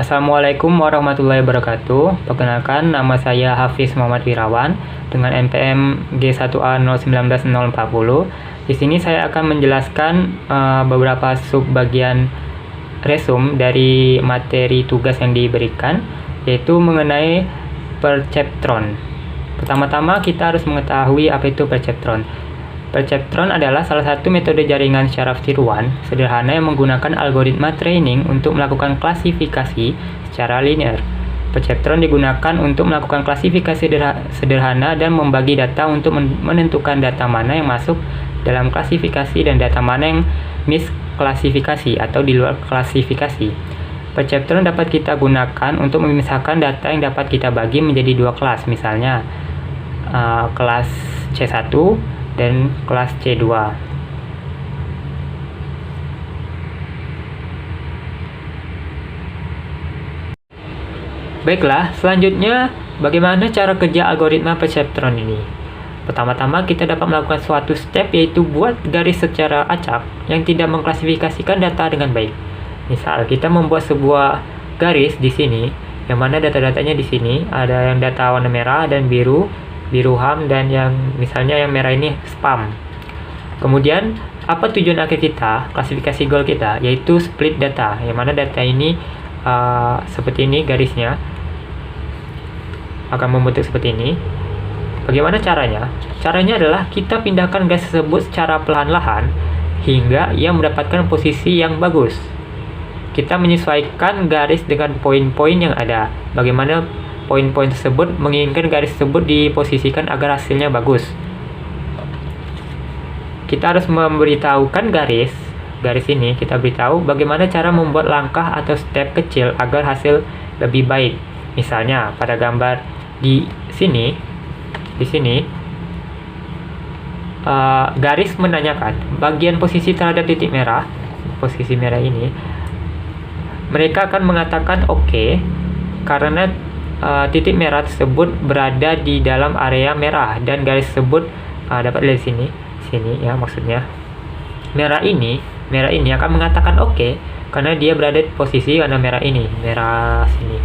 Assalamualaikum warahmatullahi wabarakatuh. Perkenalkan, nama saya Hafiz Muhammad Wirawan dengan NPM G1A019040. Di sini saya akan menjelaskan beberapa subbagian resum dari materi tugas yang diberikan, yaitu mengenai perceptron. Pertama-tama kita harus mengetahui apa itu perceptron. Perceptron adalah salah satu metode jaringan secara tiruan sederhana yang menggunakan algoritma training untuk melakukan klasifikasi secara linear. Perceptron digunakan untuk melakukan klasifikasi sederhana dan membagi data untuk menentukan data mana yang masuk dalam klasifikasi dan data mana yang misklasifikasi atau di luar klasifikasi. Perceptron dapat kita gunakan untuk memisahkan data yang dapat kita bagi menjadi dua kelas, misalnya kelas C1 dan kelas C2. Baiklah, selanjutnya bagaimana cara kerja algoritma perceptron ini? Pertama-tama kita dapat melakukan suatu step, yaitu buat garis secara acak yang tidak mengklasifikasikan data dengan baik. Misal kita membuat sebuah garis di sini, yang mana data-datanya di sini ada yang data warna merah dan biru ham, dan yang misalnya yang merah ini spam. Kemudian apa tujuan akhir kita, klasifikasi goal kita, yaitu split data, yang mana data ini seperti ini garisnya akan membentuk seperti ini. Bagaimana caranya? Caranya adalah kita pindahkan garis tersebut secara perlahan-lahan hingga ia mendapatkan posisi yang bagus. Kita menyesuaikan garis dengan poin-poin yang ada. Bagaimana poin-poin tersebut menginginkan garis tersebut diposisikan agar hasilnya bagus. Kita harus memberitahukan garis ini, kita beritahu bagaimana cara membuat langkah atau step kecil agar hasil lebih baik. Misalnya pada gambar di sini garis menanyakan bagian posisi terhadap titik merah, posisi merah ini. Mereka akan mengatakan oke, karena titik merah tersebut berada di dalam area merah dan garis tersebut dapat lihat sini ya, maksudnya merah ini akan mengatakan oke karena dia berada di posisi warna merah ini, merah sini.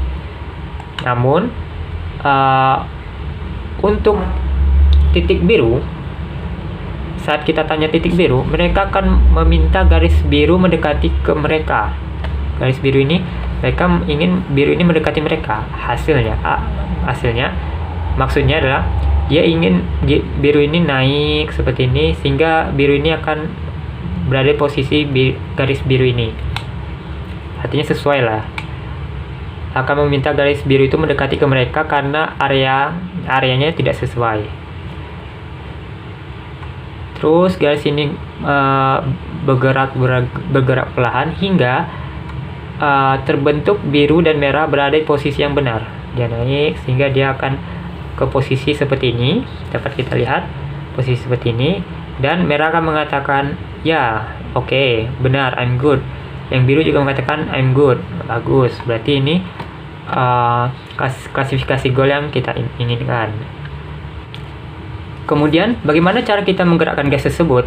Namun untuk titik biru, saat kita tanya titik biru, mereka akan meminta garis biru mendekati ke mereka. Garis biru ini, mereka ingin biru ini mendekati mereka. Hasilnya maksudnya adalah dia ingin biru ini naik seperti ini, sehingga biru ini akan berada di posisi garis biru ini. Artinya sesuai lah, akan meminta garis biru itu mendekati ke mereka karena areanya tidak sesuai. Terus garis ini bergerak perlahan hingga terbentuk biru dan merah berada di posisi yang benar. Dia naik sehingga dia akan ke posisi seperti ini, dapat kita lihat posisi seperti ini, dan merah akan mengatakan ya, oke, benar, I'm good. Yang biru juga mengatakan I'm good, bagus. Berarti ini klasifikasi goal yang kita inginkan. Kemudian bagaimana cara kita menggerakkan garis tersebut?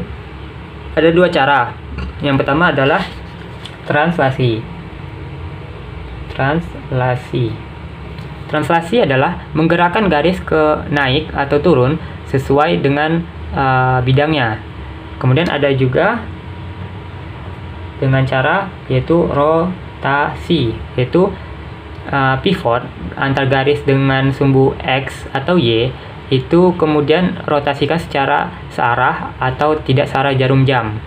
Ada dua cara. Yang pertama adalah translasi. Translasi adalah menggerakkan garis ke naik atau turun sesuai dengan bidangnya. Kemudian ada juga dengan cara yaitu rotasi, yaitu pivot antar garis dengan sumbu X atau Y itu kemudian rotasikan secara searah atau tidak searah jarum jam.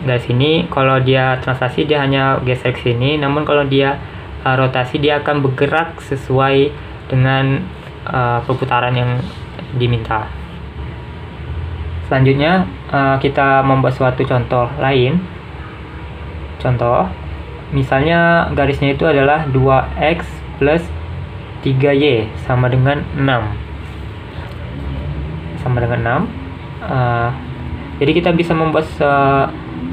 Dari sini kalau dia translasi dia hanya geser ke sini, namun kalau dia rotasi dia akan bergerak sesuai dengan perputaran yang diminta. Selanjutnya kita membuat suatu contoh lain. Contoh, misalnya garisnya itu adalah 2x plus 3y sama dengan 6. Jadi kita bisa membuat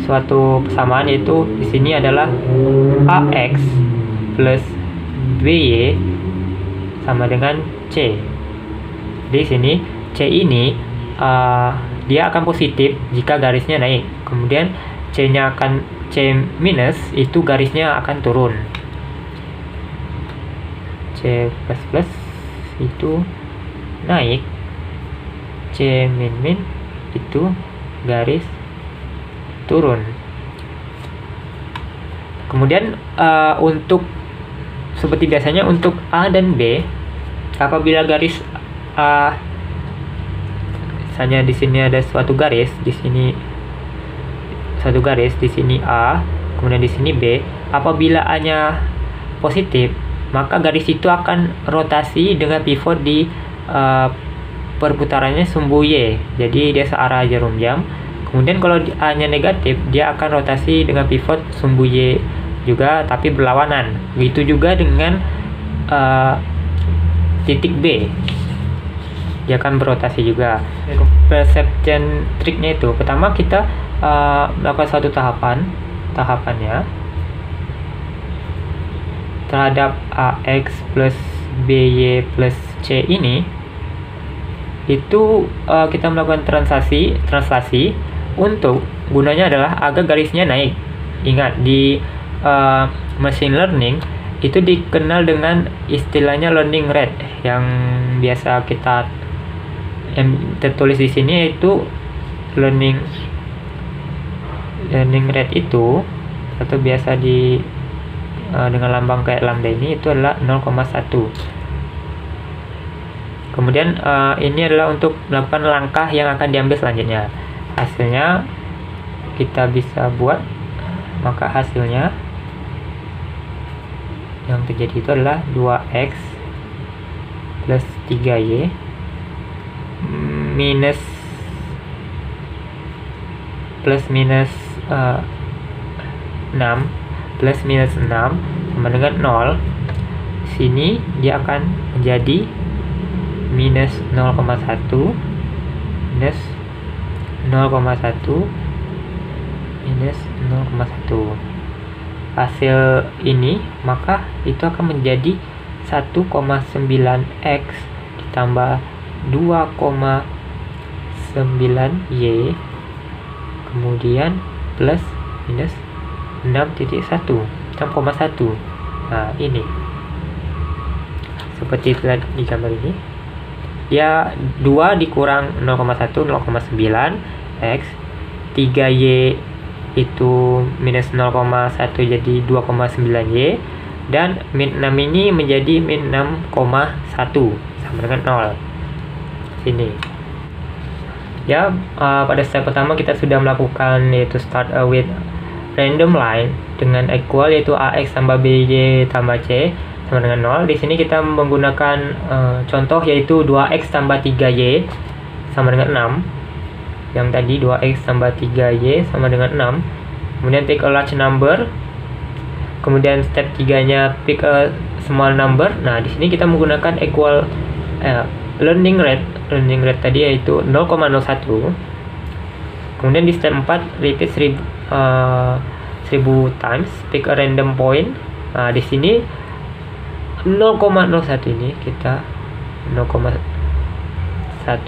suatu persamaan, yaitu di sini adalah ax plus by sama dengan c. Di sini c ini dia akan positif jika garisnya naik, kemudian c-nya akan C minus itu garisnya akan turun. C plus plus itu naik. C min min itu garis turun. Kemudian untuk seperti biasanya untuk A dan B, apabila garis A, misalnya di sini ada suatu garis, di sini satu garis, di sini A, kemudian di sini B, apabila A-nya positif, maka garis itu akan rotasi dengan pivot di perputarannya sumbu Y, jadi dia searah jarum jam. Kemudian kalau A-nya negatif, dia akan rotasi dengan pivot sumbu Y juga, tapi berlawanan. Begitu juga dengan titik B, dia akan berotasi juga. Perception triknya itu, pertama kita melakukan suatu tahapannya terhadap AX plus BY plus C ini, itu kita melakukan translasi untuk gunanya adalah agar garisnya naik. Ingat, di machine learning itu dikenal dengan istilahnya learning rate, yang biasa kita tertulis di sini, yaitu learning rate itu, atau biasa dengan lambang kayak lambda ini, itu adalah 0,1. Kemudian ini adalah untuk melakukan langkah yang akan diambil selanjutnya. Hasilnya kita bisa buat, maka hasilnya yang terjadi itu adalah 2x plus 3y minus plus minus 6 plus minus 6 sama dengan 0. Sini dia akan menjadi minus 0,1 minus 0,1 minus 0,1. Hasil ini maka itu akan menjadi 1,9x ditambah 2,9y kemudian plus minus 6,1. Nah, ini seperti di gambar ini, ya 2 dikurang 0,1 0,9 x, 3y itu minus 0,1 jadi 2,9y, dan min 6 ini menjadi min 6,1 sama dengan 0. Sini ya, pada step pertama kita sudah melakukan, yaitu start with random line dengan equal, yaitu AX tambah BY tambah C sama dengan 0. Di sini kita menggunakan contoh, yaitu 2x tambah 3y sama dengan 6. Yang tadi 2x tambah 3y sama dengan 6. Kemudian pick a large number. Kemudian step 3-nya pick a small number. Nah, di sini kita menggunakan equal learning rate tadi, yaitu 0,01. Kemudian di step 4 repeat 1000 times, pick a random point. Nah, di sini 0,01 ini kita 0,1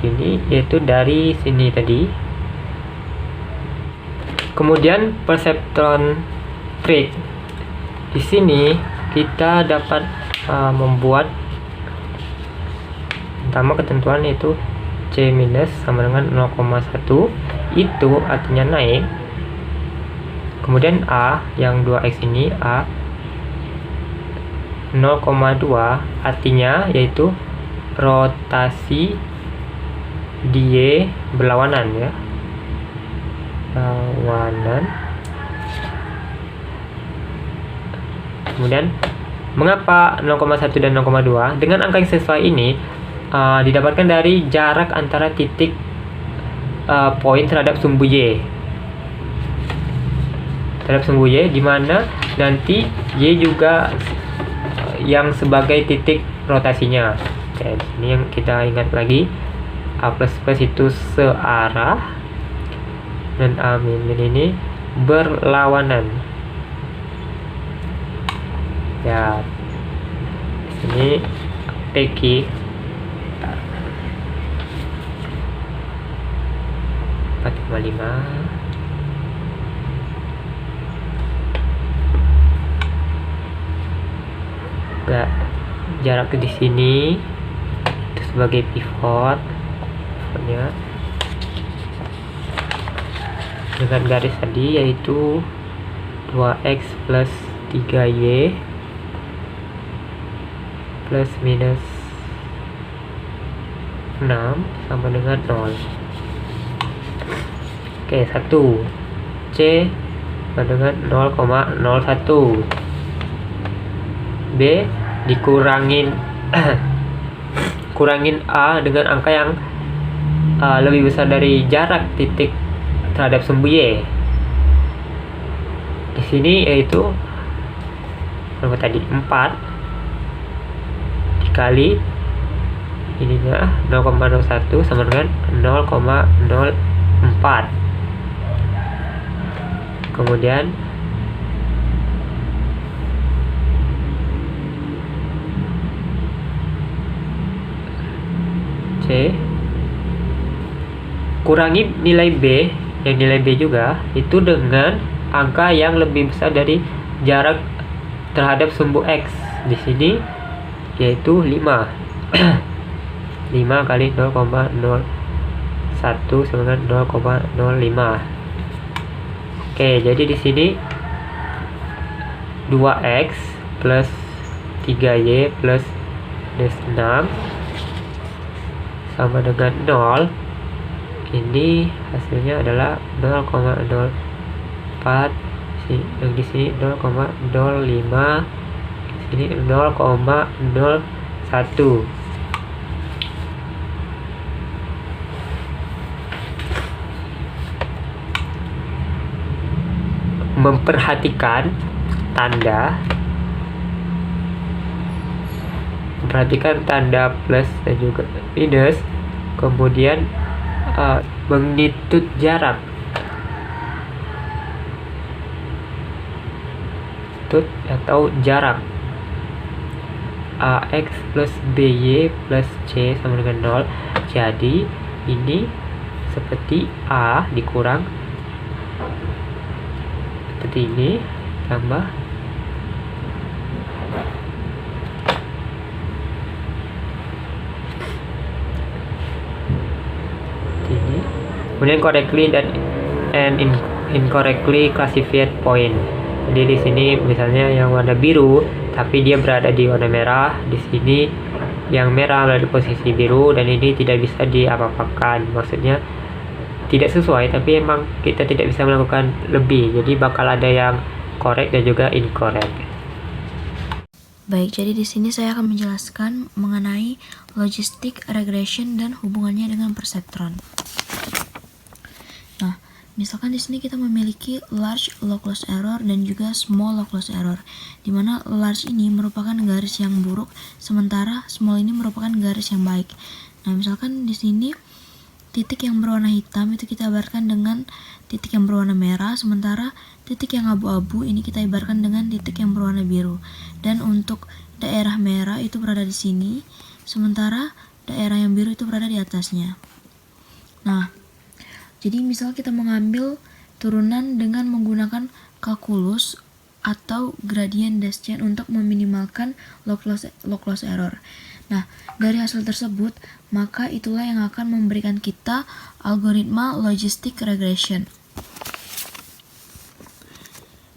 ini, yaitu dari sini tadi. Kemudian perceptron trick, di sini kita dapat membuat pertama ketentuan, yaitu C minus sama dengan 0,1, itu artinya naik. Kemudian A yang 2x ini, A 0,2 artinya yaitu rotasi die berlawanan, ya, lawanan. Kemudian mengapa 0,1 dan 0,2? Dengan angka yang sesuai ini didapatkan dari jarak antara titik poin terhadap sumbu Y, di mana nanti Y juga yang sebagai titik rotasinya. Oke, ini yang kita ingat lagi, A plus plus itu searah dan A min ini berlawanan. Ya, ini PQ 4,5. jarak di sini itu sebagai pivotnya dengan garis tadi, yaitu 2x plus 3y plus minus 6 sama dengan 0. Oke, 1 C sama dengan 0,01. B dikurangin kurangin A dengan angka yang lebih besar dari jarak titik terhadap sumbu Y. Di sini yaitu berapa tadi? 4 dikali ininya 0,01 sama dengan 0,04. Kemudian C kurangi nilai B, yang nilai B juga itu dengan angka yang lebih besar dari jarak terhadap sumbu X. Di sini yaitu 5. 5 kali 0,01 sama dengan 0,05. Oke, jadi di sini 2x plus 3y plus minus 6 sama dengan 0. Ini hasilnya adalah 0,04. Yang di sini 0,05, di sini 0,01. Memperhatikan tanda plus dan juga minus, kemudian magnitude jarak atau jarak AX plus BY plus C sama dengan 0. Jadi ini seperti A dikurang seperti ini tambah ini, kemudian correctly and incorrectly classified point. Jadi di sini misalnya yang warna biru tapi dia berada di warna merah, di sini yang merah berada di posisi biru dan ini tidak bisa diapa-apakan. Maksudnya tidak sesuai, tapi emang kita tidak bisa melakukan lebih, jadi bakal ada yang correct dan juga incorrect. Baik, jadi di sini saya akan menjelaskan mengenai logistic regression dan hubungannya dengan perceptron. Nah, misalkan di sini kita memiliki large log loss error dan juga small log loss error, di mana large ini merupakan garis yang buruk, sementara small ini merupakan garis yang baik. Nah, misalkan di sini titik yang berwarna hitam itu kita ibaratkan dengan titik yang berwarna merah, sementara titik yang abu-abu ini kita ibaratkan dengan titik yang berwarna biru. Dan untuk daerah merah itu berada di sini, sementara daerah yang biru itu berada di atasnya. Nah, jadi misal kita mengambil turunan dengan menggunakan kalkulus atau gradient descent untuk meminimalkan log loss error. Nah, dari hasil tersebut, maka itulah yang akan memberikan kita algoritma logistic regression.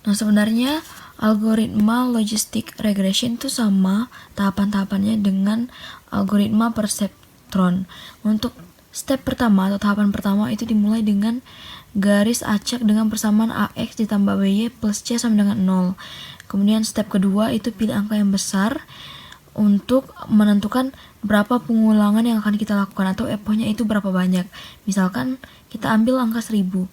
Nah, sebenarnya algoritma logistic regression itu sama tahapan-tahapannya dengan algoritma perceptron. Untuk step pertama atau tahapan pertama itu dimulai dengan garis acak dengan persamaan AX ditambah BY plus C sama dengan 0. Kemudian step kedua itu pilih angka yang besar untuk menentukan berapa pengulangan yang akan kita lakukan atau epochnya itu berapa banyak. Misalkan kita ambil angka 1000.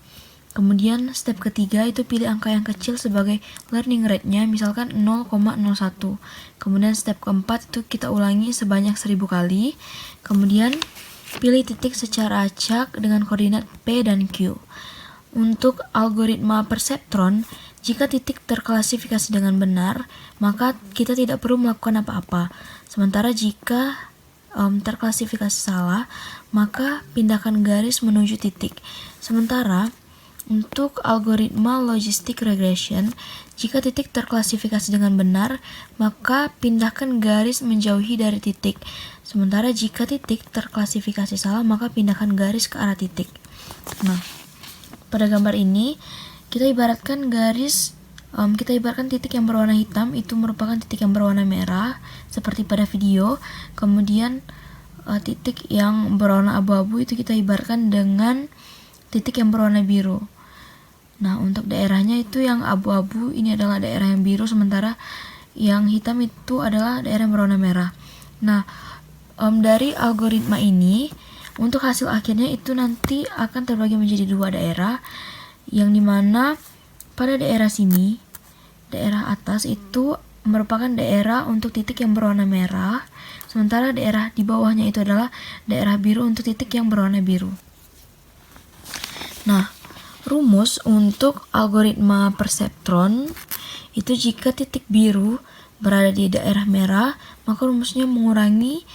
Kemudian step ketiga itu pilih angka yang kecil sebagai learning rate-nya, misalkan 0,01. Kemudian step keempat itu kita ulangi sebanyak 1000 kali. Kemudian pilih titik secara acak dengan koordinat P dan Q. Untuk algoritma perceptron, jika titik terklasifikasi dengan benar, maka kita tidak perlu melakukan apa-apa. Sementara jika terklasifikasi salah, maka pindahkan garis menuju titik. Sementara untuk algoritma logistic regression, jika titik terklasifikasi dengan benar, maka pindahkan garis menjauhi dari titik. Sementara jika titik terklasifikasi salah, maka pindahkan garis ke arah titik. Nah, pada gambar ini kita ibaratkan titik yang berwarna hitam itu merupakan titik yang berwarna merah seperti pada video. Kemudian titik yang berwarna abu-abu itu kita ibaratkan dengan titik yang berwarna biru. Nah, untuk daerahnya itu yang abu-abu ini adalah daerah yang biru, sementara yang hitam itu adalah daerah yang berwarna merah. Nah, dari algoritma ini, untuk hasil akhirnya itu nanti akan terbagi menjadi dua daerah, yang dimana pada daerah sini, daerah atas itu merupakan daerah untuk titik yang berwarna merah, sementara daerah di bawahnya itu adalah daerah biru untuk titik yang berwarna biru. Nah, rumus untuk algoritma perceptron itu jika titik biru berada di daerah merah, maka rumusnya mengurangi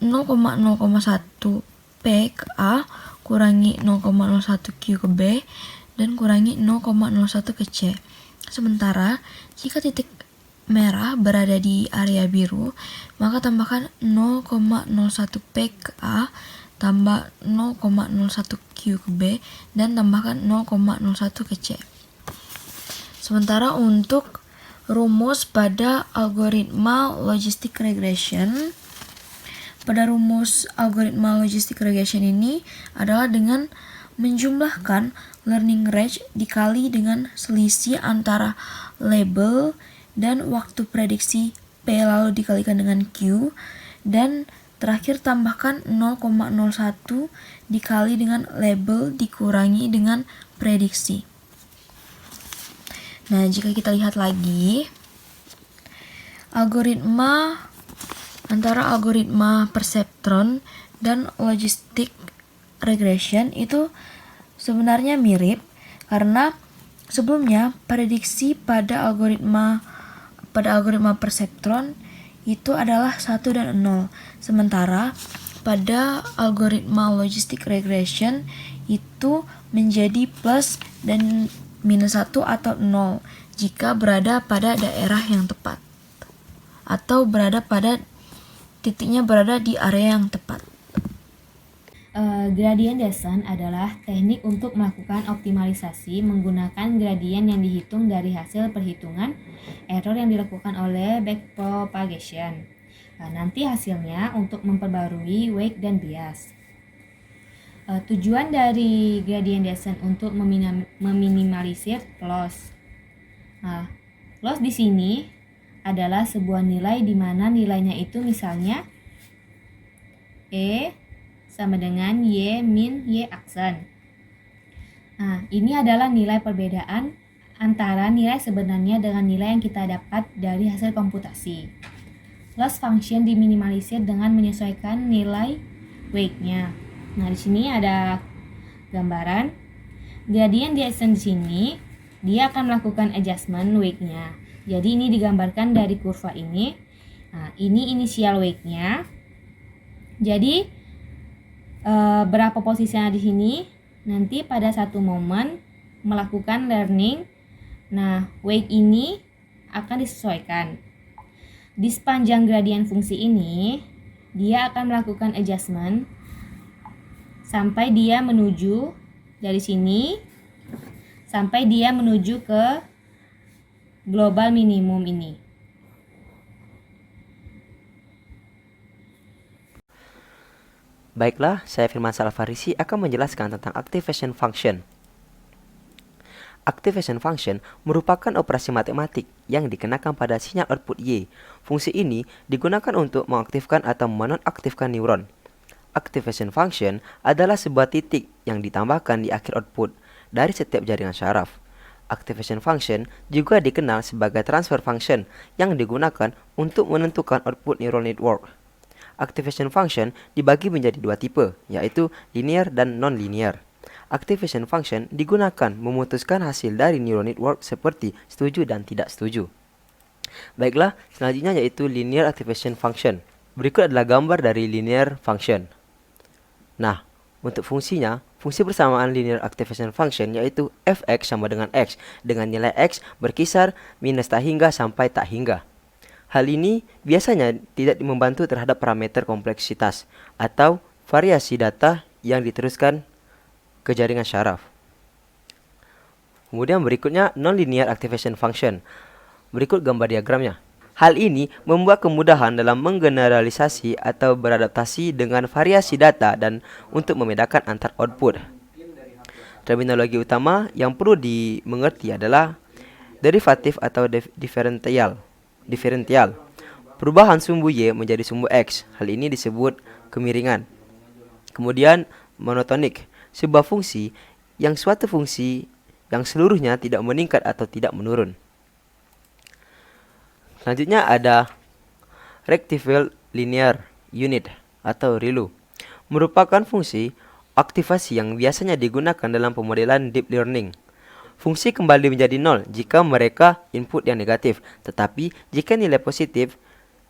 0,01 P ke A kurangi 0,01 Q ke B dan kurangi 0,01 ke C. Sementara jika titik merah berada di area biru, maka tambahkan 0,01 P ke A tambah 0,01 Q ke B dan tambahkan 0,01 ke C. Sementara untuk rumus pada algoritma logistic regression, pada rumus algoritma logistic regression ini adalah dengan menjumlahkan learning range dikali dengan selisih antara label dan waktu prediksi P lalu dikalikan dengan Q, dan terakhir tambahkan 0,01 dikali dengan label dikurangi dengan prediksi. Nah, jika kita lihat lagi, antara algoritma perceptron dan logistic regression itu sebenarnya mirip, karena sebelumnya prediksi pada algoritma perceptron itu adalah 1 dan 0. Sementara pada algoritma logistic regression itu menjadi plus dan minus 1 atau 0 jika berada pada daerah yang tepat atau titiknya berada di area yang tepat. Gradient descent adalah teknik untuk melakukan optimalisasi menggunakan gradien yang dihitung dari hasil perhitungan error yang dilakukan oleh backpropagation. Nanti hasilnya untuk memperbarui weight dan bias. Tujuan dari gradient descent untuk meminimalisir loss. Loss di sini adalah sebuah nilai di mana nilainya itu misalnya E sama dengan Y min Y aksen. Ini adalah nilai perbedaan antara nilai sebenarnya dengan nilai yang kita dapat dari hasil komputasi. Loss function diminimalisir dengan menyesuaikan nilai weight-nya. Nah, di sini ada gambaran. Gradient descent di sini dia akan melakukan adjustment weight-nya. Jadi ini digambarkan dari kurva ini. Ini initial weight-nya. Jadi berapa posisinya di sini? Nanti pada satu momen melakukan learning. Nah, weight ini akan disesuaikan. Di sepanjang gradien fungsi ini, dia akan melakukan adjustment sampai dia menuju dari sini sampai dia menuju ke global minimum ini. Baiklah, saya Firman Salfarisi akan menjelaskan tentang activation function. Activation function merupakan operasi matematik yang dikenakan pada sinyal output Y. Fungsi ini digunakan untuk mengaktifkan atau menonaktifkan neuron. Activation function adalah sebuah titik yang ditambahkan di akhir output dari setiap jaringan syaraf. Activation function juga dikenal sebagai transfer function yang digunakan untuk menentukan output neural network. Activation function dibagi menjadi dua tipe, yaitu linear dan non-linear. Activation function digunakan memutuskan hasil dari neural network seperti setuju dan tidak setuju. Baiklah, selanjutnya yaitu linear activation function. Berikut adalah gambar dari linear function. Nah, Untuk fungsinya, fungsi bersamaan linear activation function yaitu fx sama dengan x, dengan nilai x berkisar minus tak hingga sampai tak hingga. Hal ini biasanya tidak membantu terhadap parameter kompleksitas atau variasi data yang diteruskan ke jaringan syaraf. Kemudian berikutnya nonlinear activation function. Berikut gambar diagramnya. Hal ini membuat kemudahan dalam menggeneralisasi atau beradaptasi dengan variasi data dan untuk membedakan antar output. Terminologi utama yang perlu dimengerti adalah derivatif atau diferensial. Perubahan sumbu Y menjadi sumbu X. Hal ini disebut kemiringan. Kemudian monotonik, sebuah fungsi yang suatu fungsi yang seluruhnya tidak meningkat atau tidak menurun. Selanjutnya ada rectifier unit atau ReLU, merupakan fungsi aktivasi yang biasanya digunakan dalam pemodelan deep learning. Fungsi kembali menjadi nol jika mereka input yang negatif, tetapi jika nilai positif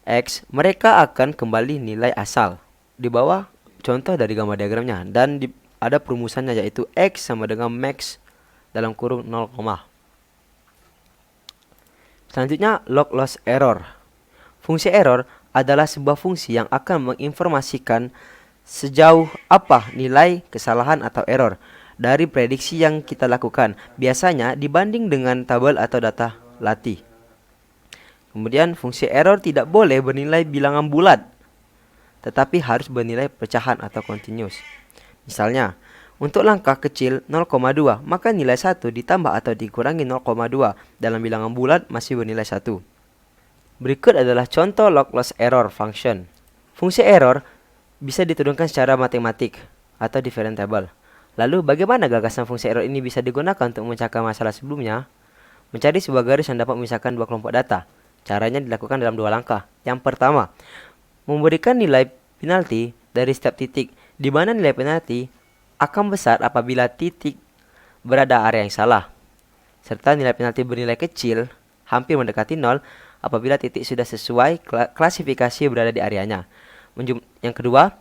X, mereka akan kembali nilai asal. Di bawah contoh dari gambar diagramnya, dan ada perumusannya yaitu X sama dengan max dalam kurung 0, Selanjutnya, log loss error. Fungsi error adalah sebuah fungsi yang akan menginformasikan sejauh apa nilai kesalahan atau error dari prediksi yang kita lakukan, biasanya dibanding dengan tabel atau data latih. Kemudian, fungsi error tidak boleh bernilai bilangan bulat, tetapi harus bernilai pecahan atau continuous. Misalnya, untuk langkah kecil 0,2, maka nilai 1 ditambah atau dikurangi 0,2 dalam bilangan bulat masih bernilai 1. Berikut adalah contoh log loss error function. Fungsi error bisa diturunkan secara matematik atau differentiable. Lalu bagaimana gagasan fungsi error ini bisa digunakan untuk memecahkan masalah sebelumnya? Mencari sebuah garis yang dapat memisahkan dua kelompok data. Caranya dilakukan dalam dua langkah. Yang pertama, memberikan nilai penalti dari setiap titik, di mana nilai penalti akan besar apabila titik berada area yang salah, serta nilai penalti bernilai kecil, hampir mendekati 0, apabila titik sudah sesuai klasifikasi berada di areanya. Yang kedua,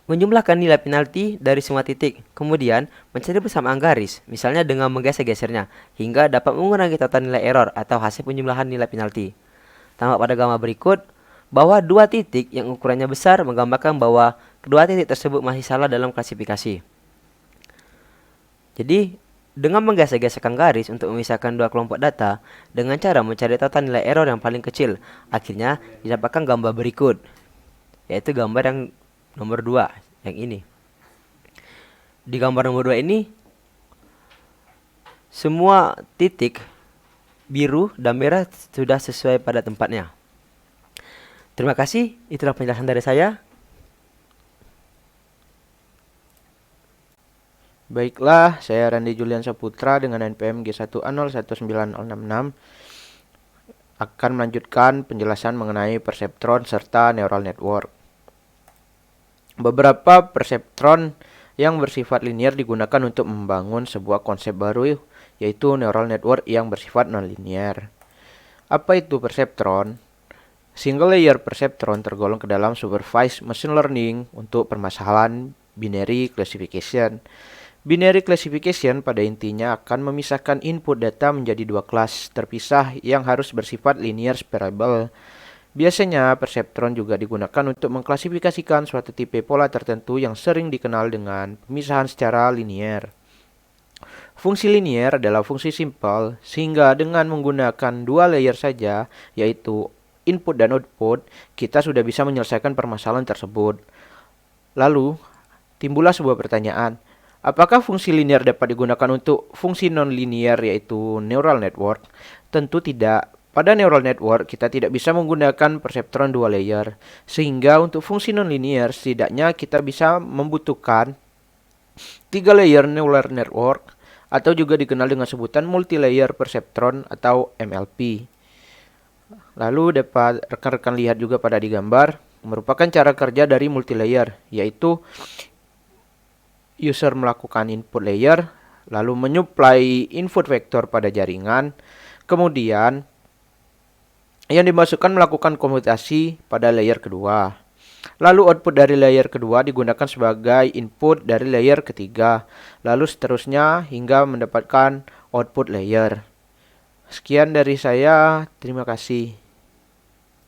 menjumlahkan nilai penalti dari semua titik, kemudian mencari bersamaan garis, misalnya dengan menggeser-gesernya, hingga dapat mengurangi total nilai error atau hasil penjumlahan nilai penalti. Tampak pada gambar berikut, bahwa dua titik yang ukurannya besar menggambarkan bahwa kedua titik tersebut masih salah dalam klasifikasi. Jadi, dengan menggeser-geserkan garis untuk memisahkan dua kelompok data dengan cara mencari total nilai error yang paling kecil, akhirnya didapatkan gambar berikut, yaitu gambar yang nomor 2, yang ini. Di gambar nomor 2 ini, semua titik biru dan merah sudah sesuai pada tempatnya. Terima kasih, itulah penjelasan dari saya. Baiklah, saya Randi Julian Saputra dengan NPM G1A019066 akan melanjutkan penjelasan mengenai perseptron serta neural network. Beberapa perseptron yang bersifat linear digunakan untuk membangun sebuah konsep baru, yaitu neural network yang bersifat nonlinear. Apa itu perseptron? Single layer perceptron tergolong ke dalam supervised machine learning untuk permasalahan binary classification. Binary classification pada intinya akan memisahkan input data menjadi dua kelas terpisah yang harus bersifat linear separable. Biasanya perceptron juga digunakan untuk mengklasifikasikan suatu tipe pola tertentu yang sering dikenal dengan pemisahan secara linear. Fungsi linear adalah fungsi simpel, sehingga dengan menggunakan dua layer saja, yaitu input dan output, kita sudah bisa menyelesaikan permasalahan tersebut. Lalu, timbullah sebuah pertanyaan. Apakah fungsi linear dapat digunakan untuk fungsi non-linear yaitu neural network? Tentu tidak. Pada neural network, kita tidak bisa menggunakan perseptron dua layer. Sehingga untuk fungsi non-linear, setidaknya kita bisa membutuhkan 3 layer neural network, atau juga dikenal dengan sebutan multi-layer perseptron atau MLP. Lalu dapat rekan-rekan lihat juga pada di gambar, merupakan cara kerja dari multilayer, yaitu user melakukan input layer, lalu menyuplai input vektor pada jaringan, kemudian yang dimasukkan melakukan komputasi pada layer kedua. Lalu output dari layer kedua digunakan sebagai input dari layer ketiga. Lalu seterusnya hingga mendapatkan output layer. Sekian dari saya, terima kasih.